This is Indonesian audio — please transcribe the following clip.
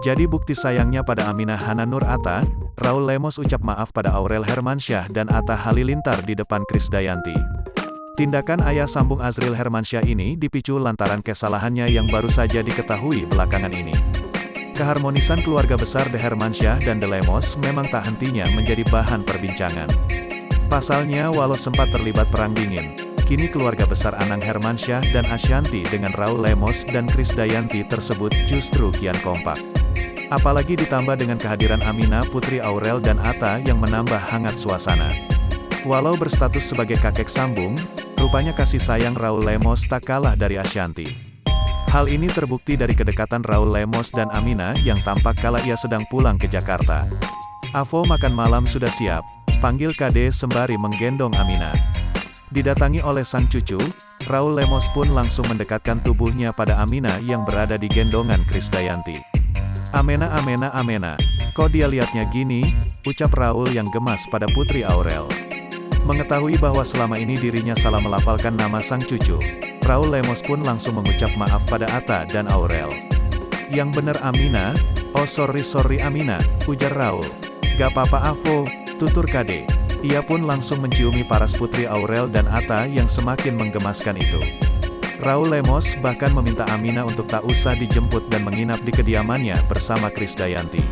Jadi bukti sayangnya pada Aminah Hana Nur Atta, Raul Lemos ucap maaf pada Aurel Hermansyah dan Atta Halilintar di depan Krisdayanti. Tindakan ayah sambung Azril Hermansyah ini dipicu lantaran kesalahannya yang baru saja diketahui belakangan ini. Keharmonisan keluarga besar De Hermansyah dan De Lemos memang tak hentinya menjadi bahan perbincangan. Pasalnya walau sempat terlibat perang dingin, kini keluarga besar Anang Hermansyah dan Ashanty dengan Raul Lemos dan Krisdayanti tersebut justru kian kompak. Apalagi ditambah dengan kehadiran Aminah putri Aurel dan Atta yang menambah hangat suasana. Walau berstatus sebagai kakek sambung, rupanya kasih sayang Raul Lemos tak kalah dari Ashanty. Hal ini terbukti dari kedekatan Raul Lemos dan Aminah yang tampak kala ia sedang pulang ke Jakarta. "Avo makan malam sudah siap," panggil Kade sembari menggendong Aminah. Didatangi oleh sang cucu, Raul Lemos pun langsung mendekatkan tubuhnya pada Aminah yang berada di gendongan Krisdayanti. "Amena amena amena, kok dia liatnya gini?" ucap Raul yang gemas pada putri Aurel. Mengetahui bahwa selama ini dirinya salah melafalkan nama sang cucu, Raul Lemos pun langsung mengucap maaf pada Atta dan Aurel. "Yang bener Aminah, oh sorry Aminah," ujar Raul. "Gak apa-apa Avo," tutur Kade. Ia pun langsung menciumi paras putri Aurel dan Atta yang semakin menggemaskan itu. Raul Lemos bahkan meminta Aminah untuk tak usah dijemput dan menginap di kediamannya bersama Krisdayanti.